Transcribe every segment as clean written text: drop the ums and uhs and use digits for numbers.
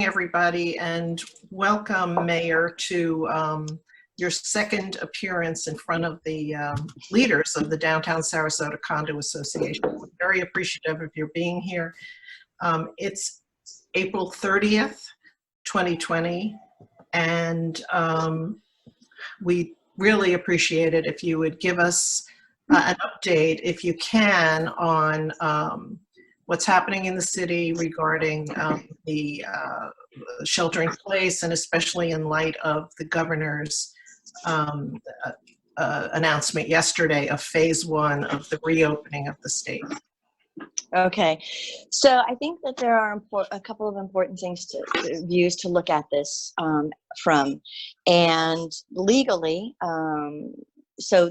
Everybody, and welcome, Mayor, to your second appearance in front of the leaders of the Downtown Sarasota Condo Association. We're very appreciative of your being here. It's April 30th, 2020, and we really appreciate it if you would give us an update, if you can, on what's happening in the city regarding the shelter in place, and especially in light of the governor's announcement yesterday of phase 1 of the reopening of the state. Okay, so I think that there are a couple of important things views to look at this from, and legally. So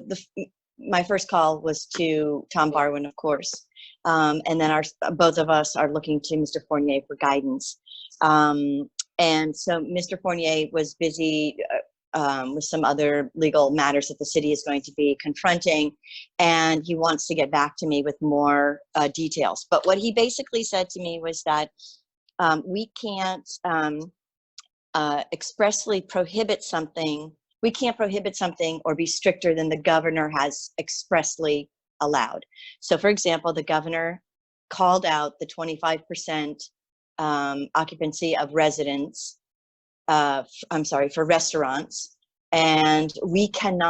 my first call was to Tom Barwin, of course, and then both of us are looking to Mr. Fournier for guidance. And so Mr. Fournier was busy with some other legal matters that the city is going to be confronting, and he wants to get back to me with more details. But what he basically said to me was that we can't expressly prohibit something. We can't prohibit something or be stricter than the governor has expressly allowed. So, for example, the governor called out the 25% occupancy of residents, for restaurants, and we can't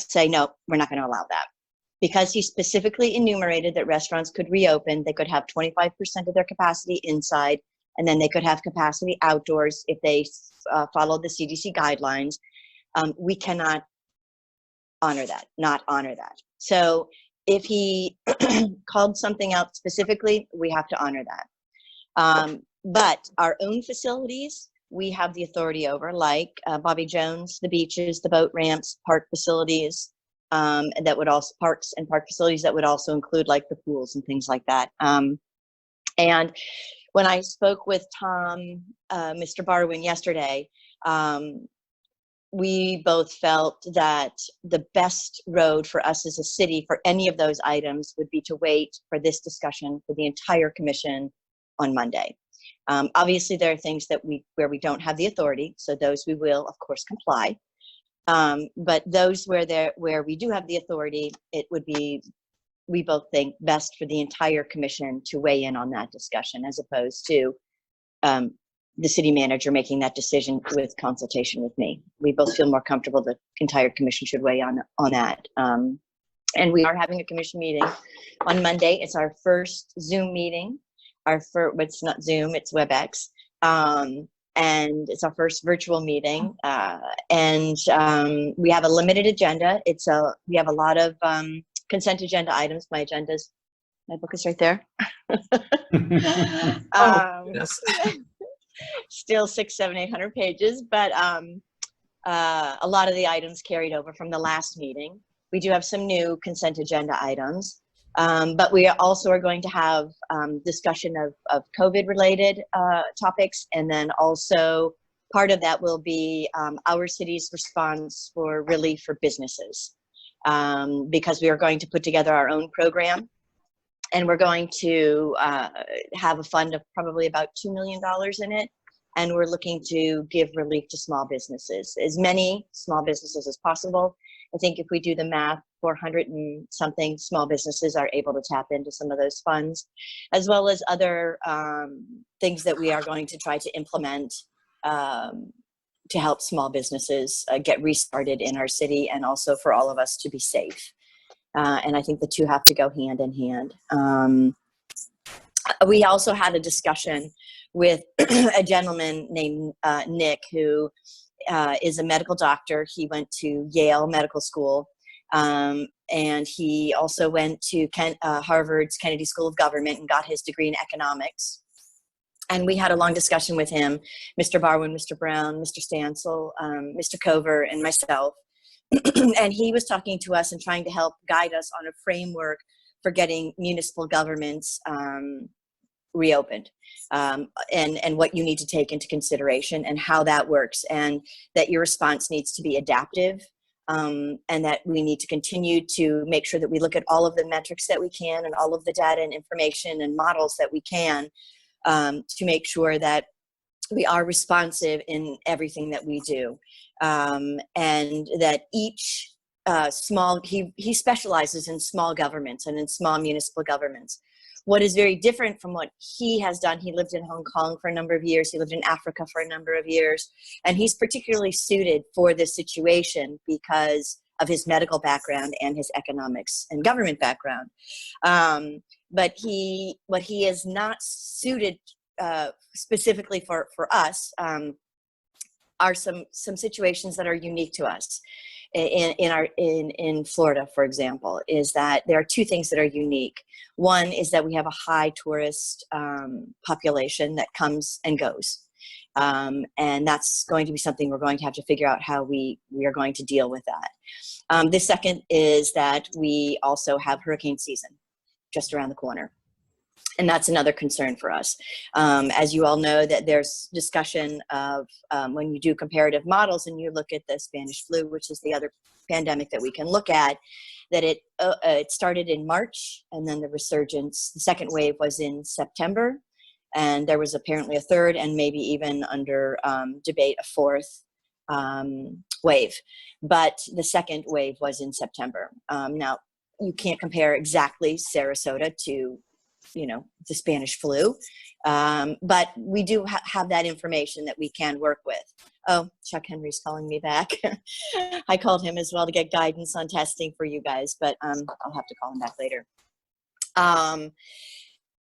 say, no, we're not going to allow that. Because he specifically enumerated that restaurants could reopen, they could have 25% of their capacity inside, and then they could have capacity outdoors if they follow the CDC guidelines. We cannot not honor that. So if he called something out specifically, we have to honor that. But our own facilities, we have the authority over, like Bobby Jones, the beaches, the boat ramps, park facilities, and that would also parks and park facilities that would also include like the pools and things like that. And when I spoke with Tom, Mr. Barwin yesterday, we both felt that the best road for us as a city for any of those items would be to wait for this discussion for the entire commission on Monday. Obviously, there are things that where we don't have the authority, so those we will, of course, comply. But those where we do have the authority, it would be, we both think, best for the entire commission to weigh in on that discussion, as opposed to the city manager making that decision with consultation with me. We both feel more comfortable the entire commission should weigh on that. And we are having a commission meeting on Monday. It's our first Zoom meeting. It's not Zoom, it's WebEx. And it's our first virtual meeting. And we have a limited agenda. We have a lot of consent agenda items. My book is right there. Yes. Still 600, 700, 800 pages, but a lot of the items carried over from the last meeting. We do have some new consent agenda items, but we also are going to have discussion of COVID-related topics, and then also part of that will be our city's response for relief for businesses, because we are going to put together our own program. And we're going to have a fund of probably about $2 million in it. And we're looking to give relief to small businesses, as many small businesses as possible. I think if we do the math, 400 and something small businesses are able to tap into some of those funds, as well as other things that we are going to try to implement to help small businesses get restarted in our city, and also for all of us to be safe. And I think the two have to go hand in hand. We also had a discussion with a gentleman named Nick, who is a medical doctor. He went to Yale Medical School, and he also went to Harvard's Kennedy School of Government and got his degree in economics. And we had a long discussion with him, Mr. Barwin, Mr. Brown, Mr. Stansel, Mr. Cover, and myself. And he was talking to us and trying to help guide us on a framework for getting municipal governments reopened, and what you need to take into consideration and how that works, and that your response needs to be adaptive, and that we need to continue to make sure that we look at all of the metrics that we can and all of the data and information and models that we can to make sure that we are responsive in everything that we do, and that each he specializes in small governments and in small municipal governments. What is very different from what he has done, he lived in Hong Kong for a number of years, he lived in Africa for a number of years, and he's particularly suited for this situation because of his medical background and his economics and government background. But what he is not suited specifically for us are some situations that are unique to us. In Florida, for example, is that there are two things that are unique. One is that we have a high tourist population that comes and goes. And that's going to be something we're going to have to figure out how we are going to deal with that. The second is that we also have hurricane season just around the corner. And that's another concern for us. As you all know, that there's discussion of when you do comparative models and you look at the Spanish flu, which is the other pandemic that we can look at, that it started in March, and then the resurgence, the second wave was in September, and there was apparently a third and maybe even under debate a fourth wave. But the second wave was in September. Now, you can't compare exactly Sarasota to the Spanish flu. But we do have that information that we can work with. Oh, Chuck Henry's calling me back. I called him as well to get guidance on testing for you guys, but I'll have to call him back later.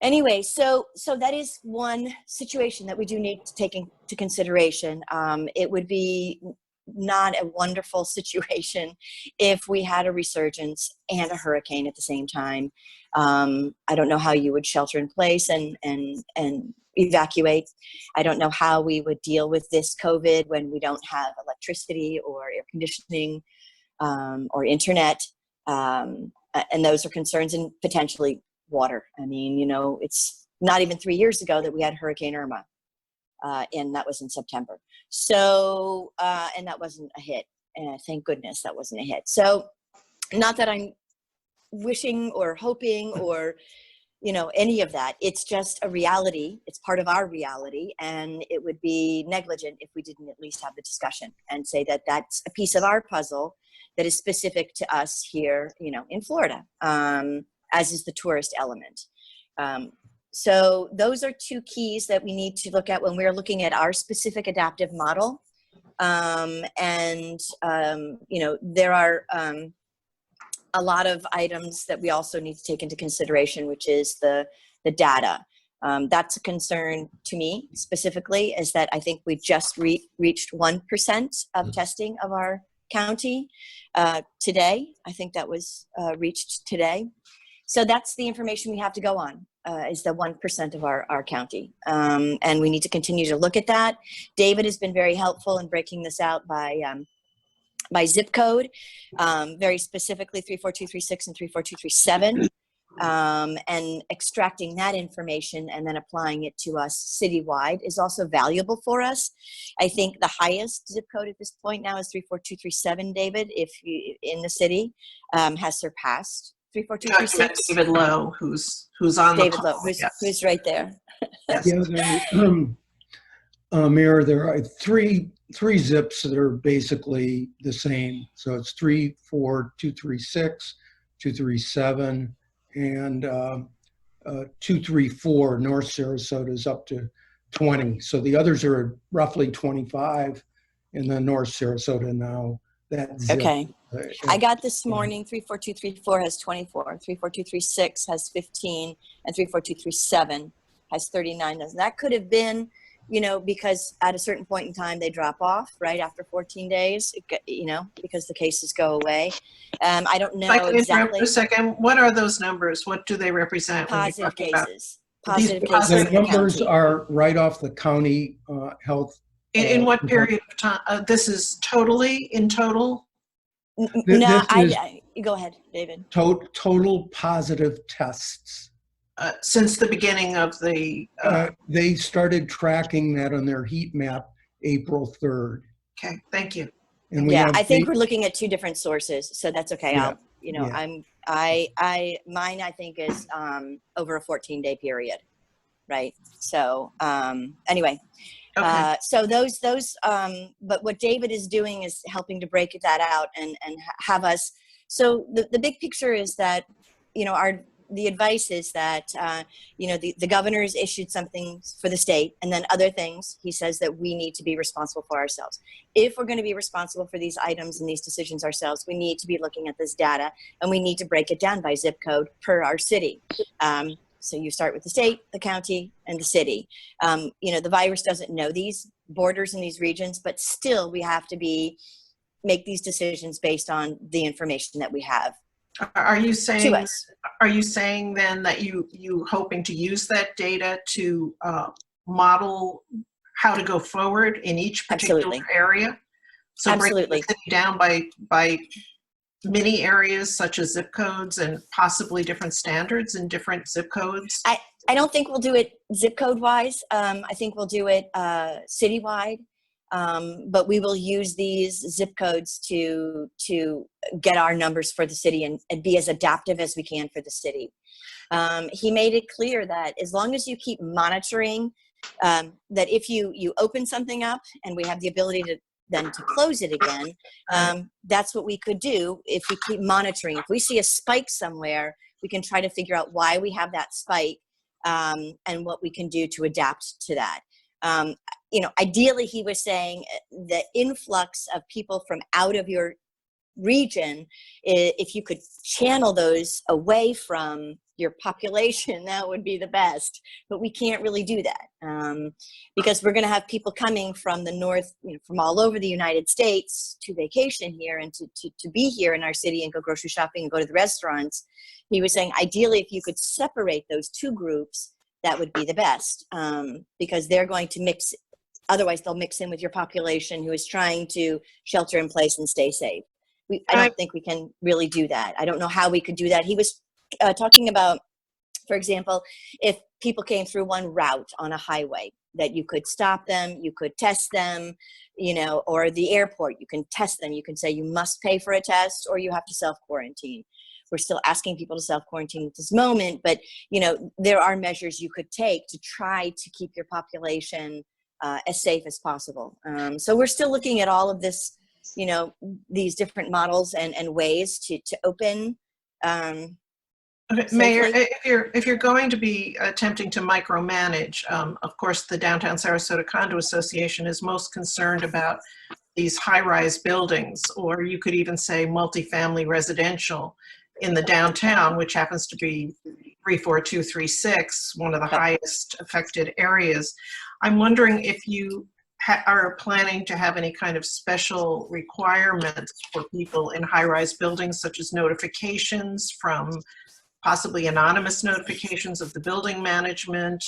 Anyway, so that is one situation that we do need to take into consideration. It would be not a wonderful situation if we had a resurgence and a hurricane at the same time. I don't know how you would shelter in place and evacuate. I don't know how we would deal with this COVID when we don't have electricity or air conditioning or internet. And those are concerns, and potentially water. I mean, it's not even 3 years ago that we had Hurricane Irma. And that was in September. So, and that wasn't a hit. Thank goodness that wasn't a hit. So, not that I'm wishing or hoping or, any of that. It's just a reality. It's part of our reality. And it would be negligent if we didn't at least have the discussion and say that that's a piece of our puzzle that is specific to us here, in Florida, as is the tourist element. So those are two keys that we need to look at when we're looking at our specific adaptive model. There are a lot of items that we also need to take into consideration, which is the data. That's a concern to me specifically, is that I think we just reached 1% of testing of our county today. I think that was reached today. So that's the information we have to go on, is the 1% of our county. And we need to continue to look at that. David has been very helpful in breaking this out by zip code, very specifically 34236 and 34237, and extracting that information and then applying it to us citywide is also valuable for us. I think the highest zip code at this point now is 34237, David, if you in the city, has surpassed 34236. David Lowe, who's on David the call. Lowe, Yes. who's right there. Yes. Yeah, Mayor, there are three zips that are basically the same. So it's 34236, 237, and 234. North Sarasota is up to 20. So the others are roughly 25 in the North Sarasota now. That zip. Okay. I got this morning, 34234 has 24, 34236 has 15, and 34237 has 39. That could have been, because at a certain point in time they drop off right after 14 days, because the cases go away. I don't know exactly. For a second, what are those numbers? What do they represent? Positive cases. Positive cases. The numbers are right off the county health. In what period of time? This is totally in total? No, go ahead, David. Total positive tests. Since the beginning of the... they started tracking that on their heat map April 3rd. Okay, thank you. And I think we're looking at two different sources, so that's okay. Yeah. Mine I think is over a 14-day period, right? So anyway, So but what David is doing is helping to break that out and have us. So the big picture is that, the advice is that, the governor has issued something for the state, and then other things. He says that we need to be responsible for ourselves. If we're going to be responsible for these items and these decisions ourselves, we need to be looking at this data, and we need to break it down by zip code per our city. So you start with the state, the county, and the city. The virus doesn't know these borders in these regions, but still we have to make these decisions based on the information that we have. Are you saying, to us. Are you saying then that you hoping to use that data to model how to go forward in each particular Absolutely. area? So Absolutely. break the city down by mini areas such as zip codes and possibly different standards in different zip codes? I don't think we'll do it zip code wise. I think we'll do it citywide. But we will use these zip codes to get our numbers for the city and be as adaptive as we can for the city. He made it clear that as long as you keep monitoring, that if you open something up and we have the ability to close it again, that's what we could do if we keep monitoring. If we see a spike somewhere, we can try to figure out why we have that spike, and what we can do to adapt to that. Ideally, he was saying the influx of people from out of your region, if you could channel those away from your population, that would be the best. But we can't really do that because we're going to have people coming from the north, from all over the United States to vacation here and to be here in our city and go grocery shopping and go to the restaurants. He was saying, ideally, if you could separate those two groups, that would be the best, because they're going to mix. Otherwise, they'll mix in with your population who is trying to shelter in place and stay safe. I don't think we can really do that. I don't know how we could do that. He was talking about, for example, if people came through one route on a highway, that you could stop them, you could test them, or the airport, you can test them. You can say you must pay for a test or you have to self-quarantine. We're still asking people to self-quarantine at this moment, but there are measures you could take to try to keep your population as safe as possible. So we're still looking at all of this, these different models and ways to open. Okay, Mayor, if you're going to be attempting to micromanage, of course, the Downtown Sarasota Condo Association is most concerned about these high-rise buildings, or you could even say multifamily residential in the downtown, which happens to be 34236, one of the highest affected areas. I'm wondering if you are planning to have any kind of special requirements for people in high-rise buildings, such as notifications from possibly anonymous notifications of the building management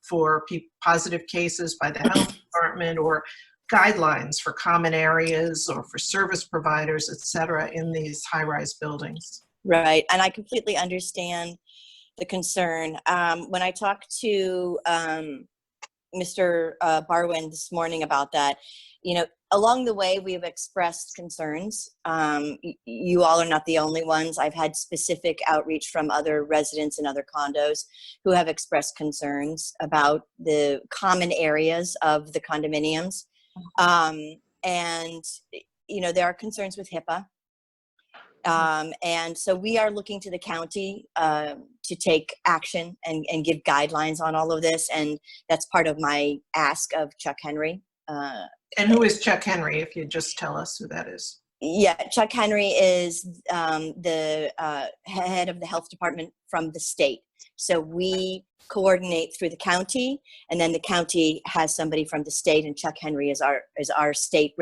for positive cases by the health department, or guidelines for common areas or for service providers, et cetera, in these high-rise buildings. Right, and I completely understand the concern. When I talked to Mr. Barwin this morning about that, along the way we've expressed concerns. You all are not the only ones. I've had specific outreach from other residents in other condos who have expressed concerns about the common areas of the condominiums. And there are concerns with HIPAA. And so we are looking to the county to take action and give guidelines on all of this. And that's part of my ask of Chuck Henry. And who is Chuck Henry, if you just tell us who that is? Yeah, Chuck Henry is the head of the health department from the state. So we coordinate through the county, and then the county has somebody from the state, and Chuck Henry is our state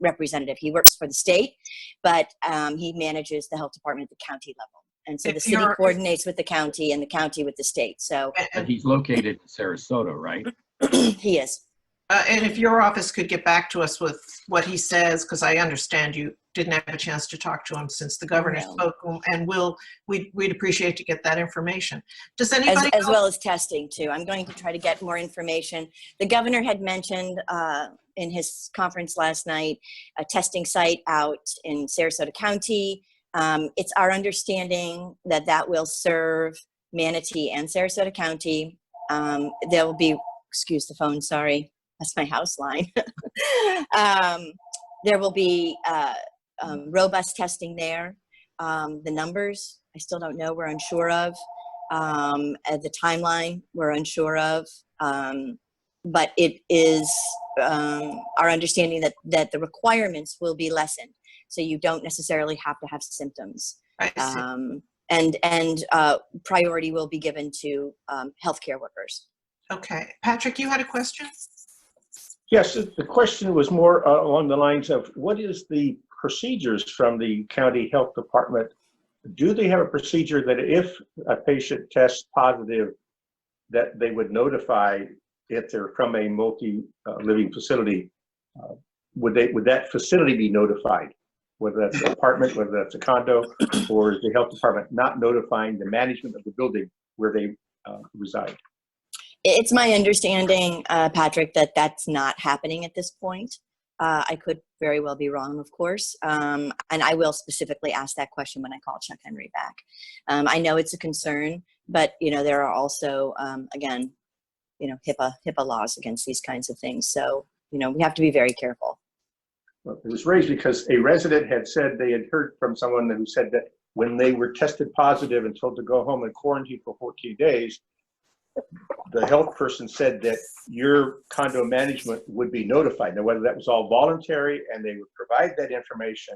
representative. He works for the state, but he manages the health department at the county level. And so the city coordinates with the county and the county with the state. So and he's located in Sarasota, right? He is. And if your office could get back to us with what he says, because I understand you didn't have a chance to talk to him since the governor spoke, and we'd appreciate to get that information. Does anybody as well as testing too? I'm going to try to get more information. The governor had mentioned in his conference last night a testing site out in Sarasota County. It's our understanding that that will serve Manatee and Sarasota County. There will be, excuse the phone, sorry. That's my house line. There will be robust testing there. The numbers, I still don't know, we're unsure of. The timeline, we're unsure of. But it is our understanding that the requirements will be lessened. So you don't necessarily have to have symptoms. I see. And priority will be given to healthcare workers. Okay. Patrick, you had a question? Yes, the question was more along the lines of what is the procedures from the county health department? Do they have a procedure that if a patient tests positive, that they would notify if they're from a multi-living facility? Would that facility be notified, whether that's an apartment, whether that's a condo, or is the health department not notifying the management of the building where they reside? It's my understanding, Patrick, that that's not happening at this point. I could very well be wrong, of course. And I will specifically ask that question when I call Chuck Henry back. I know it's a concern, but there are also, again, HIPAA laws against these kinds of things. So, we have to be very careful. Well, it was raised because a resident had said they had heard from someone who said that when they were tested positive and told to go home and quarantine for 14 days, the health person said that your condo management would be notified. Now, whether that was all voluntary and they would provide that information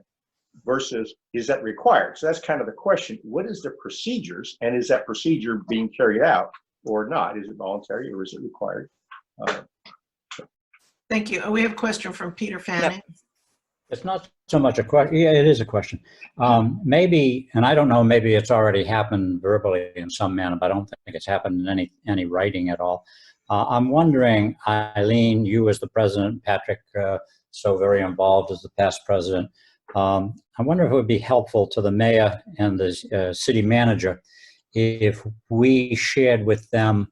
versus is that required? So that's kind of the question. What is the procedures, and is that procedure being carried out or not? Is it voluntary or is it required? Thank you. We have a question from Peter Fanning. It's not so much a question. Yeah, it is a question. Maybe, and I don't know, maybe it's already happened verbally in some manner, but I don't think it's happened in any writing at all. I'm wondering, Eileen, you as the president, Patrick, so very involved as the past president, I wonder if it would be helpful to the mayor and the city manager if we shared with them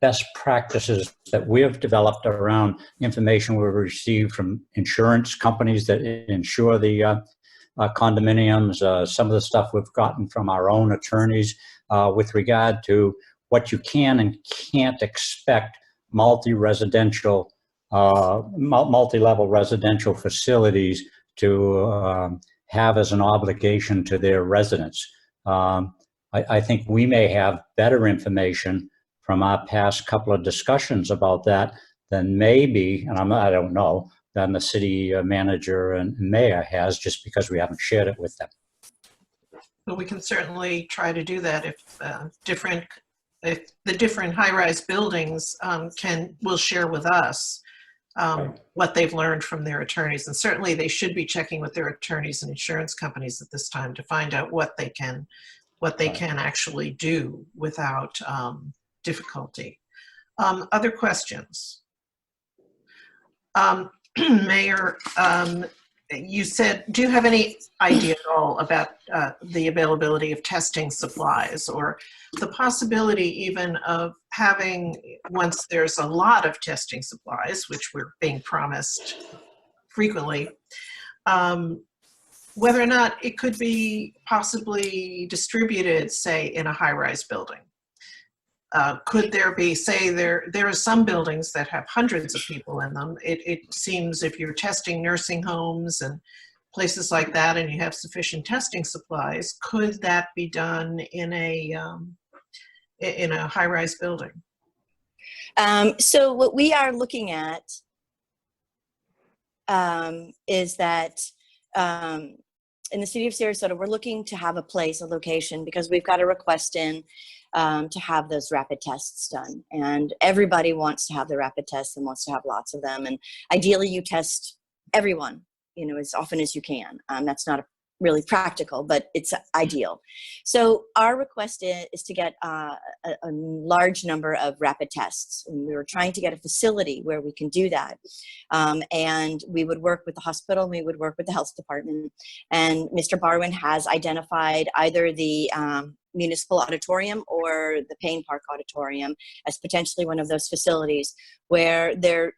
best practices that we have developed around information we've received from insurance companies that insure the condominiums, some of the stuff we've gotten from our own attorneys with regard to what you can and can't expect multi-residential, multi-level residential facilities to have as an obligation to their residents. I think we may have better information from our past couple of discussions about that than maybe, and I don't know, than the city manager and mayor has, just because we haven't shared it with them. Well, we can certainly try to do that if the different high-rise buildings will share with us what they've learned from their attorneys, and certainly they should be checking with their attorneys and insurance companies at this time to find out what they can actually do without difficulty. Other questions? Mayor, you said, do you have any idea at all about the availability of testing supplies or the possibility even of having, once there's a lot of testing supplies, which we're being promised frequently, whether or not it could be possibly distributed, say, in a high-rise building? Could there be, say, there are some buildings that have hundreds of people in them. It seems if you're testing nursing homes and places like that and you have sufficient testing supplies, could that be done in a high-rise building? So what we are looking at is that in the city of Sarasota, we're looking to have a location, because we've got a request in to have those rapid tests done. And everybody wants to have the rapid tests and wants to have lots of them. And ideally you test everyone, as often as you can. That's not really practical, but it's ideal. So our request is to get a large number of rapid tests. And we were trying to get a facility where we can do that. And we would work with the hospital, and we would work with the health department. And Mr. Barwin has identified either the municipal auditorium or the Payne Park Auditorium as potentially one of those facilities where there,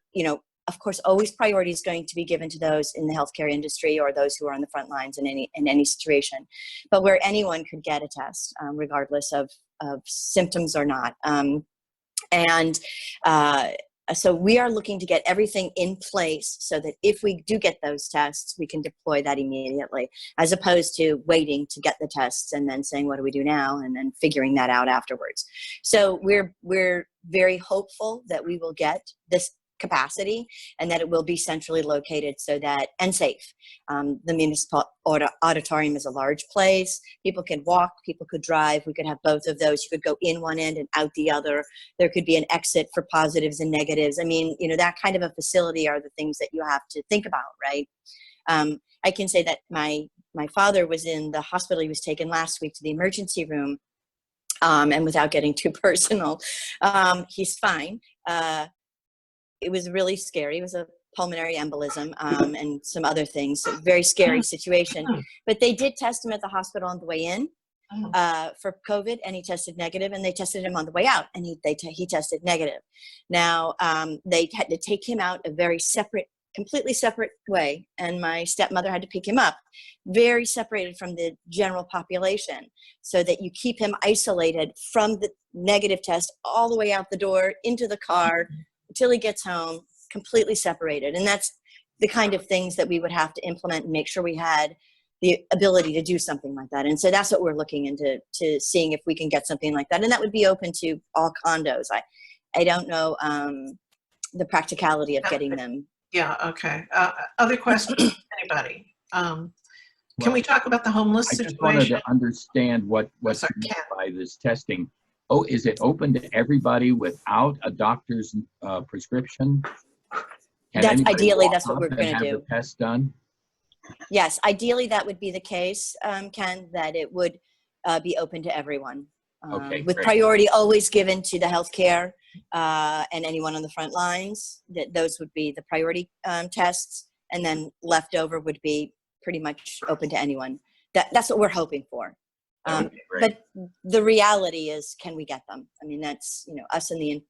of course, always priority is going to be given to those in the healthcare industry or those who are on the front lines in any situation, but where anyone could get a test, regardless of symptoms or not. So we are looking to get everything in place so that if we do get those tests, we can deploy that immediately, as opposed to waiting to get the tests and then saying, what do we do now? And then figuring that out afterwards. So we're very hopeful that we will get this capacity and that it will be centrally located so that, and safe. The municipal auditorium is a large place. People can walk, people could drive. We could have both of those. You could go in one end and out the other. There could be an exit for positives and negatives. I mean, you know, that kind of a facility are the things that you have to think about, right? I can say that my father was in the hospital. He was taken last week to the emergency room. And without getting too personal, he's fine. It was really scary. It was a pulmonary embolism and some other things. So very scary situation. But they did test him at the hospital on the way in for COVID, and he tested negative. And they tested him on the way out, and he tested negative. Now they had to take him out a very separate, completely separate way, and my stepmother had to pick him up, very separated from the general population, so that you keep him isolated from the negative test all the way out the door into the car until he gets home, completely separated. And that's the kind of things that we would have to implement and make sure we had the ability to do something like that. And so that's what we're looking into, to seeing if we can get something like that. And that would be open to all condos. I don't know the practicality of getting them. Yeah, okay. Other questions, anybody? Can we talk about the homeless I just wanted situation? to understand what Yes, I you meant can. by this testing. Oh, is it open to everybody without a doctor's prescription? Can That's anybody ideally, walk that's what up we're and going to have do. the test done? Yes, ideally that would be the case, Ken, that it would be open to everyone. Okay, With great. priority always given to the healthcare and anyone on the front lines. That those would be the priority tests, and then leftover would be pretty much open to anyone. That's what we're hoping for. Okay, great. But the reality is, can we get them? I mean, that's, you know, us and the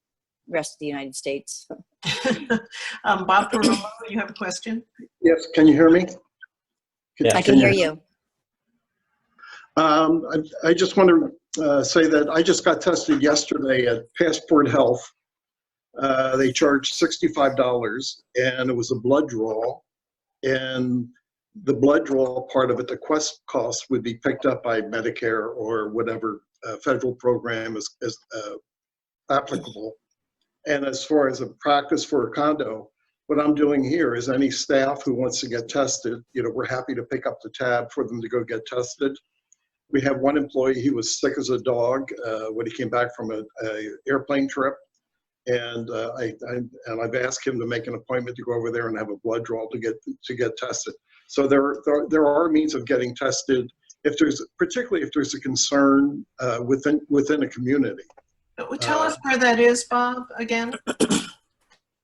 rest of the United States. Bob Perullo, you have a question? Yes, can you hear me? Yeah. I can hear you. I just want to say that I just got tested yesterday at Passport Health. They charged $65, and it was a blood draw. And the blood draw part of it, the quest cost, would be picked up by Medicare or whatever federal program is applicable. And as far as a practice for a condo, what I'm doing here is any staff who wants to get tested, you know, we're happy to pick up the tab for them to go get tested. We have one employee, he was sick as a dog when he came back from an airplane trip. And I've asked him to make an appointment to go over there and have a blood draw to get tested. So there are means of getting tested particularly if there's a concern within a community. Tell us where that is, Bob, again.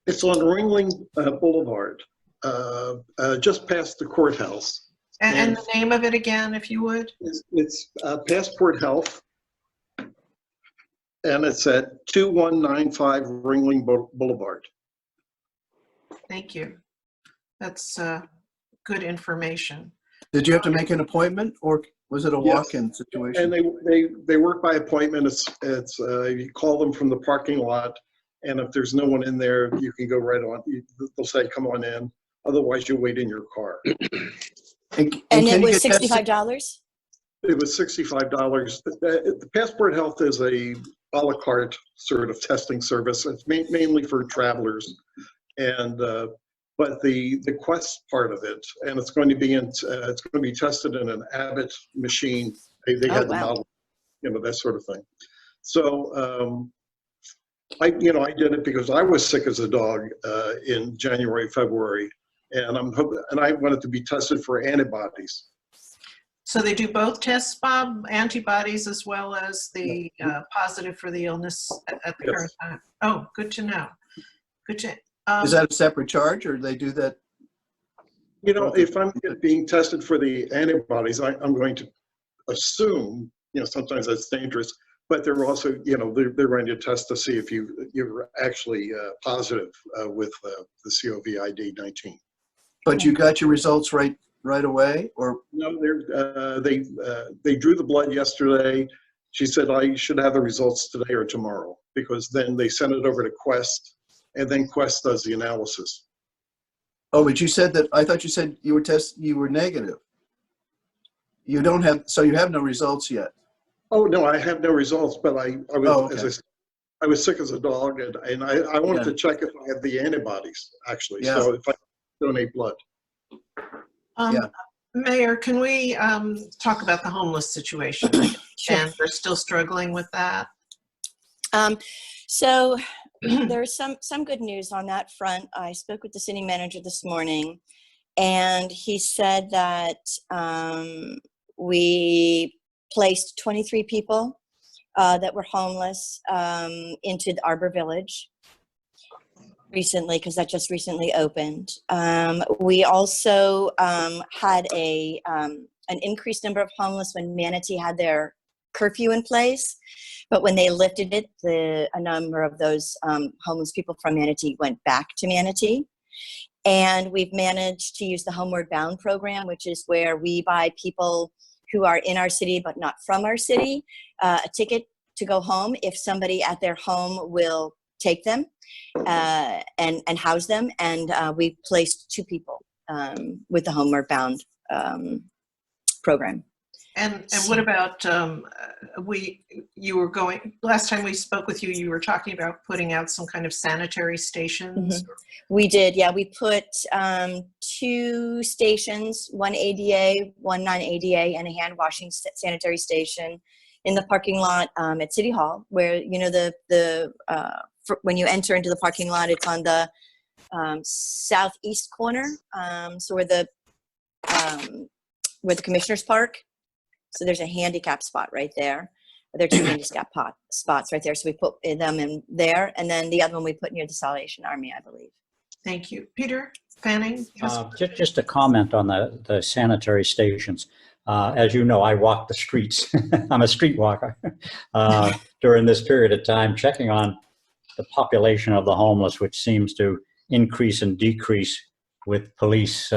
It's on Ringling Boulevard, just past the courthouse. And the name of it again, if you would? It's Passport Health, and it's at 2195 Ringling Boulevard. Thank you. That's good information. Did you have to make an appointment, or was it a Yes. walk-in situation? And they work by appointment. It's you call them from the parking lot, and if there's no one in there, you can go right on. They'll say, "Come on in." Otherwise, you wait in your car. And can it you was get tested? $65? It was $65. The Passport Health is a la carte sort of testing service. It's mainly for travelers, and but the Quest part of it, and it's going to be tested in an Abbott machine. They had the wow. model, you know, that sort of thing. So I did it because I was sick as a dog in January, February, and I wanted to be tested for antibodies. So they do both tests, Bob, antibodies as well as the positive for the illness at the current time? Oh, good to know. Good to. Is that a separate charge, or do they do that? You know, if I'm being tested for the antibodies, I'm going to assume, you know, sometimes that's dangerous, but they're also, you know, they're going to test to see if you're actually positive with the COVID-19. But you got your results right away, or? No, they drew the blood yesterday. She said I should have the results today or tomorrow, because then they sent it over to Quest, and then Quest does the analysis. Oh, but you said that, I thought you said you were negative. You don't have, so you have no results yet. Oh, no, I have no results, but I was, Oh, okay. as I said, I was sick as a dog, and I wanted Yeah. to check if I had the antibodies, actually. Yeah. So if I donate blood. Yeah. Mayor, can we talk about the homeless situation? Sure. And we're still struggling with that. So there's some good news on that front. I spoke with the city manager this morning, and he said that we placed 23 people that were homeless into the Arbor Village recently, because that just recently opened. We also had an increased number of homeless when Manatee had their curfew in place, but when they lifted it, a number of those homeless people from Manatee went back to Manatee. And we've managed to use the Homeward Bound program, which is where we buy people who are in our city but not from our city a ticket to go home if somebody at their home will take them and house them. And we've placed 2 people with the Homeward Bound program. And what about, you were going, last time we spoke with you, you were talking about putting out some kind of sanitary stations. We did, yeah. We put 2 stations, one ADA, one non-ADA, and a hand washing sanitary station in the parking lot at City Hall, where, you know, when you enter into the parking lot, it's on the southeast corner, so where the Commissioners Park. So there's a handicap spot right there. There are 2 handicap spots right there. So we put them in there, and then the other one we put near the Salvation Army, I believe. Thank you. Peter Fanning? Just a comment on the sanitary stations. As you know, I walk the streets. I'm a street walker during this period of time, checking on the population of the homeless, which seems to increase and decrease with police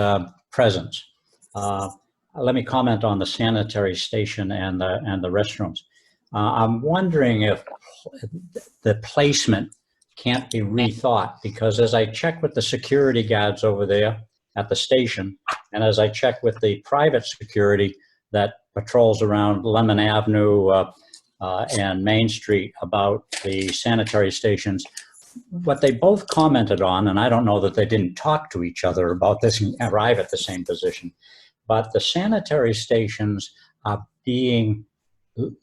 presence. Let me comment on the sanitary station and the restrooms. I'm wondering if the placement can't be rethought, because as I check with the security guards over there at the station, and as I check with the private security that patrols around Lemon Avenue and Main Street about the sanitary stations, what they both commented on, and I don't know that they didn't talk to each other about this and arrive at the same position, but the sanitary stations are being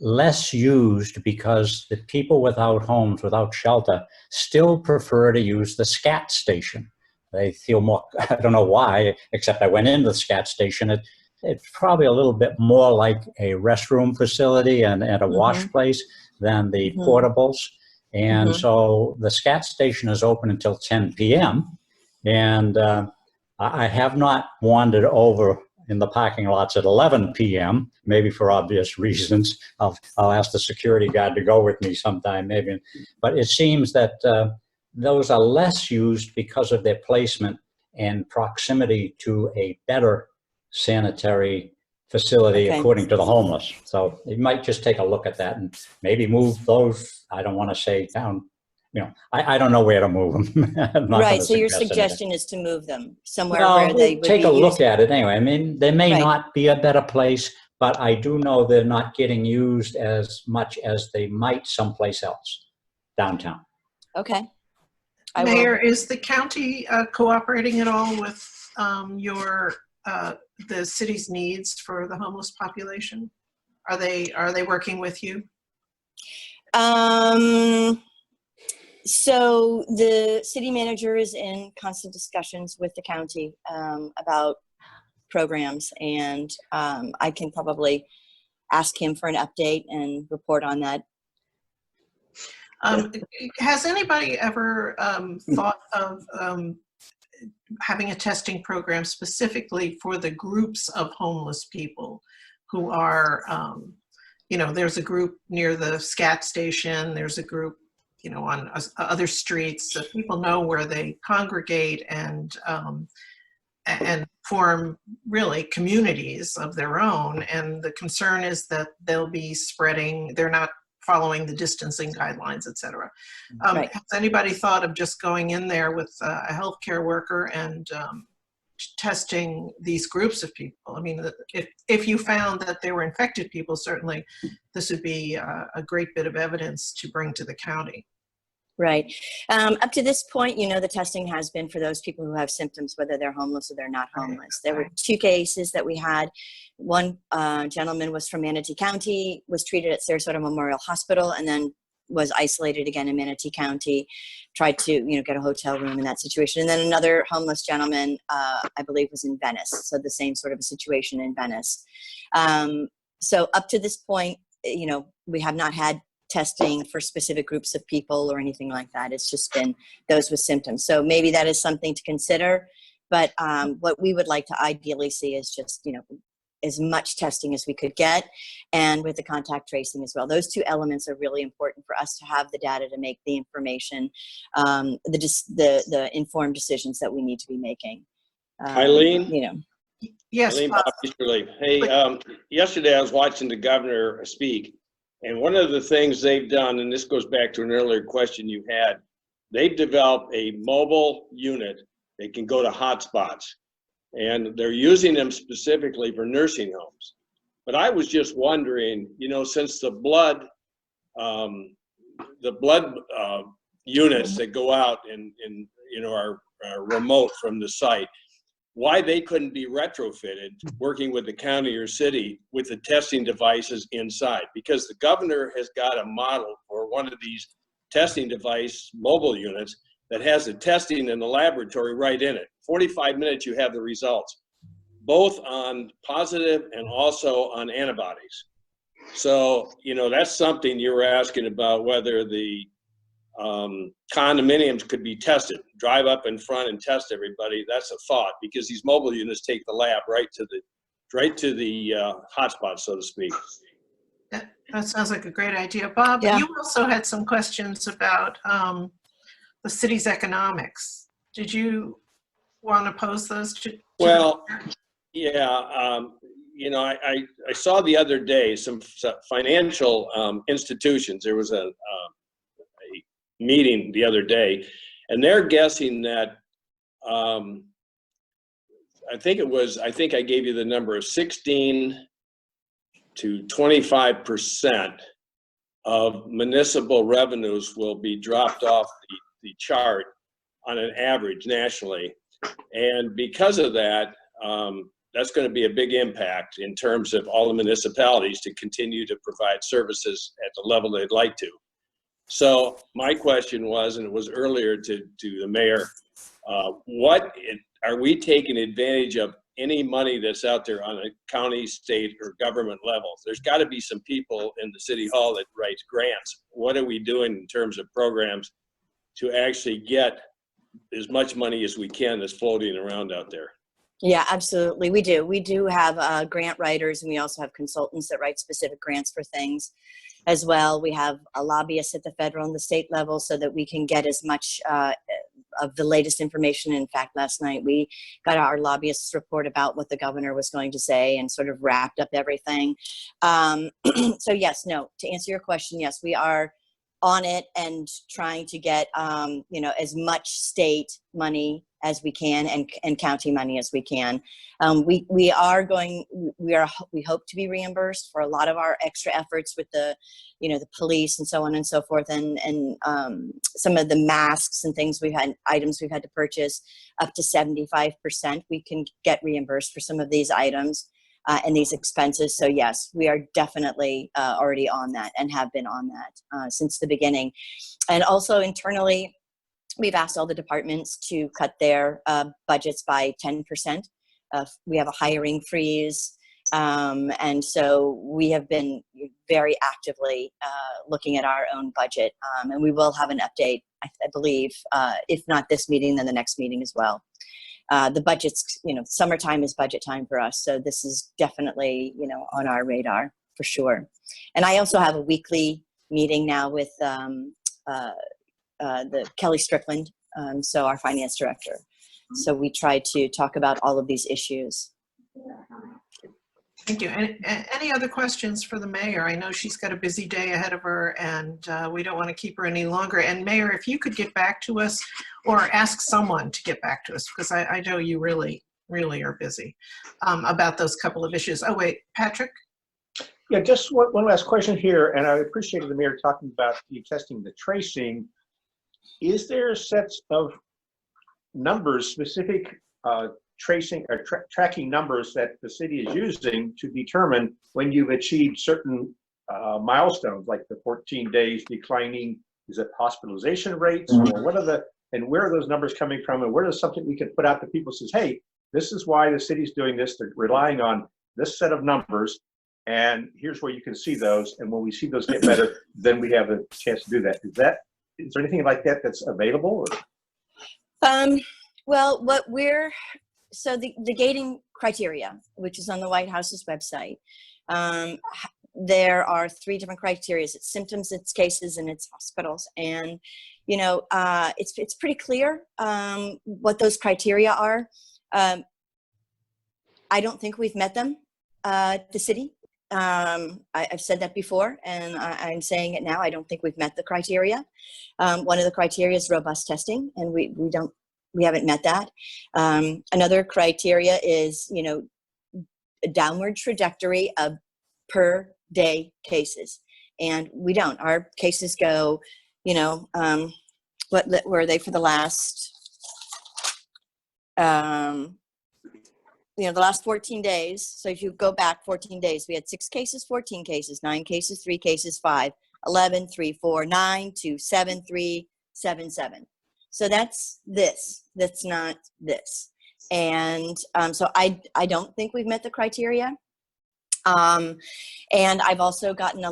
less used because the people without homes, without shelter, still prefer to use the SCAT station. They feel more, I don't know why, except I went into the SCAT station. It's probably a little bit more like a restroom facility and a wash place than the portables. And so the SCAT station is open until 10 p.m. And I have not wandered over in the parking lots at 11 p.m., maybe for obvious reasons. I'll ask the security guard to go with me sometime, maybe. But it seems that those are less used because of their placement and proximity to a better sanitary facility, according to the homeless. So you might just take a look at that and maybe move those, I don't want to say down, you know, I don't know where to move them. Right, so your suggestion is to move them somewhere No, where they would take be a look used. at it anyway. I mean, there may Right. not be a better place, but I do know they're not getting used as much as they might someplace else downtown. Okay. I will. Mayor, is the county cooperating at all with the city's needs for the homeless population? Are they working with you? So the city manager is in constant discussions with the county about programs, and I can probably ask him for an update and report on that. Has anybody ever thought of having a testing program specifically for the groups of homeless people who are, you know, there's a group near the SCAT station, there's a group, you know, on other streets, so people know where they congregate and form really communities of their own. And the concern is that they'll be spreading, they're not following the distancing guidelines, et cetera. Right. Has anybody thought of just going in there with a healthcare worker and testing these groups of people? I mean, if you found that they were infected people, certainly this would be a great bit of evidence to bring to the county. Right. Up to this point, you know, the testing has been for those people who have symptoms, whether they're homeless or they're not homeless. There were 2 cases that we had. One gentleman was from Manatee County, was treated at Sarasota Memorial Hospital, and then was isolated again in Manatee County, tried to, you know, get a hotel room in that situation. And then another homeless gentleman, I believe, was in Venice. So the same sort of a situation in Venice. So up to this point, you know, we have not had testing for specific groups of people or anything like that. It's just been those with symptoms. So maybe that is something to consider. But what we would like to ideally see is just, you know, as much testing as we could get, and with the contact tracing as well. Those 2 elements are really important for us to have the data to make the information, the informed decisions that we need to be making. Eileen? You know. Yes. Eileen Bob. Bob Easterly. Hey, yesterday I was watching the governor speak, and one of the things they've done, and this goes back to an earlier question you had, they've developed a mobile unit that can go to hotspots. And they're using them specifically for nursing homes. But I was just wondering, you know, since the blood units that go out and you know, are remote from the site, why they couldn't be retrofitted working with the county or city with the testing devices inside. Because the governor has got a model for one of these testing device mobile units that has the testing in the laboratory right in it. 45 minutes, you have the results, both on positive and also on antibodies. So, you know, that's something you were asking about, whether the condominiums could be tested. Drive up in front and test everybody. That's a thought, because these mobile units take the lab right to the hotspot, so to speak. That sounds like a great idea. Bob, Yeah. you also had some questions about the city's economics. Did you want to pose those to Well, yeah, you know, I saw the other day some financial institutions. There was a meeting the other day, and they're guessing that I think I gave you the number of 16 to 25% of municipal revenues will be dropped off the chart on an average nationally. And because of that, that's going to be a big impact in terms of all the municipalities to continue to provide services at the level they'd like to. So my question was, and it was earlier to the mayor, are we taking advantage of any money that's out there on a county, state, or government level? There's got to be some people in the city hall that writes grants. What are we doing in terms of programs to actually get as much money as we can that's floating around out there? Yeah, absolutely. We do. We do have grant writers, and we also have consultants that write specific grants for things as well. We have a lobbyist at the federal and the state level so that we can get as much of the latest information. In fact, last night we got our lobbyist's report about what the governor was going to say and sort of wrapped up everything. So yes, no, to answer your question, yes, we are on it and trying to get, you know, as much state money as we can and county money as we can. We hope to be reimbursed for a lot of our extra efforts with the, you know, the police and so on and so forth, and some of the masks and things items we've had to purchase, up to 75%. We can get reimbursed for some of these items and these expenses. So yes, we are definitely already on that and have been on that since the beginning. And also internally, we've asked all the departments to cut their budgets by 10%. We have a hiring freeze. And so we have been very actively looking at our own budget. And we will have an update, I believe, if not this meeting, then the next meeting as well. The budgets, you know, summertime is budget time for us. So this is definitely, you know, on our radar for sure. And I also have a weekly meeting now with the Kelly Strickland, so our finance director. So we try to talk about all of these issues. Thank you. Any other questions for the mayor? I know she's got a busy day ahead of her, and we don't want to keep her any longer. And Mayor, if you could get back to us, or ask someone to get back to us, because I know you really are busy, about those couple of issues. Oh, wait, Patrick? Yeah, just one last question here, and I appreciated the mayor talking about the testing, the tracing. Is there sets of numbers, specific tracing or tracking numbers that the city is using to determine when you've achieved certain milestones, like the 14 days declining? Is it hospitalization rates, or what are the, and where are those numbers coming from, and where is something we can put out to people says, hey, this is why the city's doing this, they're relying on this set of numbers, and here's where you can see those, and when we see those get better, then we have a chance to do that. Is there anything like that that's available? Or? Well, so the gating criteria, which is on the White House's website, there are 3 different criteria. It's symptoms, it's cases, and it's hospitals. And, you know, it's pretty clear what those criteria are. I don't think we've met them at the city. I've said that before, and I'm saying it now. I don't think we've met the criteria. One of the criteria is robust testing, and we haven't met that. Another criteria is, you know, a downward trajectory of per day cases, and we don't. Our cases go, you know, what were they for the last? You know, the last 14 days. So if you go back 14 days, we had 6 cases, 14 cases, 9 cases, 3 cases, 5, 11, 3, 4, 9, 2, 7, 3, 7, 7. So that's this. That's not this. And so I don't think we've met the criteria. And I've also gotten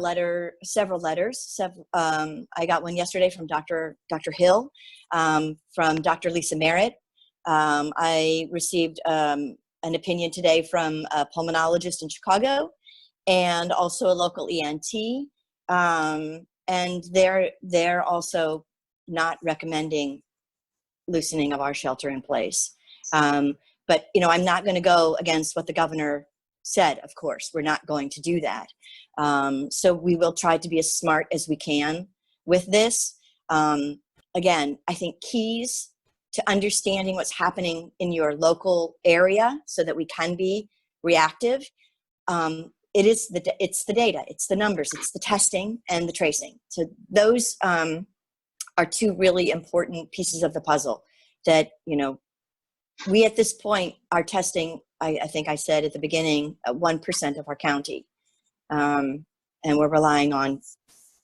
several letters. I got one yesterday from Dr. Hill, from Dr. Lisa Merritt. I received an opinion today from a pulmonologist in Chicago, and also a local ENT. And they're also not recommending loosening of our shelter in place. But, you know, I'm not going to go against what the governor said, of course. We're not going to do that. So we will try to be as smart as we can with this. Again, I think keys to understanding what's happening in your local area so that we can be reactive. It's the data, it's the numbers, it's the testing and the tracing. So those are 2 really important pieces of the puzzle that, you know, we at this point are testing, I think I said at the beginning, 1% of our county. And we're relying on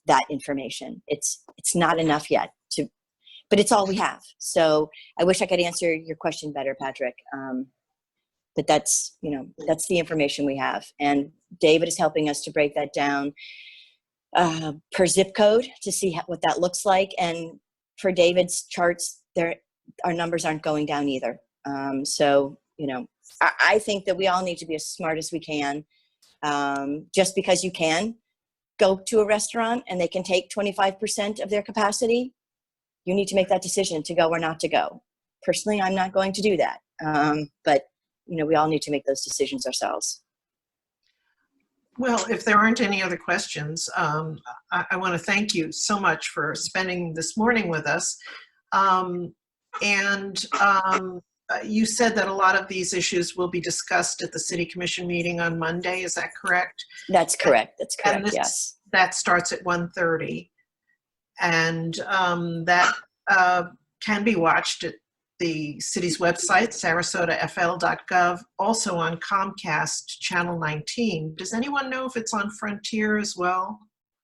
that information. It's not enough yet, but it's all we have. So I wish I could answer your question better, Patrick. But that's, you know, that's the information we have. And David is helping us to break that down per zip code to see what that looks like. And for David's charts, our numbers aren't going down either. So, you know, I think that we all need to be as smart as we can. Just because you can go to a restaurant and they can take 25% of their capacity, you need to make that decision to go or not to go. Personally, I'm not going to do that. But, you know, we all need to make those decisions ourselves. Well, if there aren't any other questions, I want to thank you so much for spending this morning with us. You said that a lot of these issues will be discussed at the City Commission meeting on Monday. Is that correct? That's correct. That's correct, yes. That starts at 1:30. And that can be watched at the city's website, sarasotafl.gov, also on Comcast Channel 19. Does anyone know if it's on Frontier as well?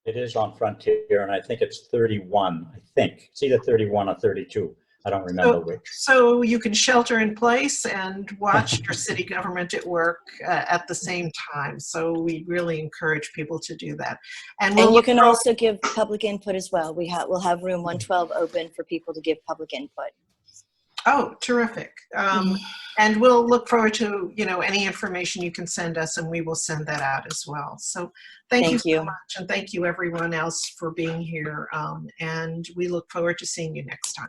It is on Frontier, and I think it's 31. I think it's either 31 or 32. I don't remember which. So you can shelter in place and watch your city government at work at the same time. So we really encourage people to do that. And you can also give public input as well. We'll have room 112 open for people to give public input. Oh, terrific. And we'll look forward to, you know, any information you can send us, and we will send that out as well. So thank you so much. And thank you everyone else for being here. And we look forward to seeing you next time.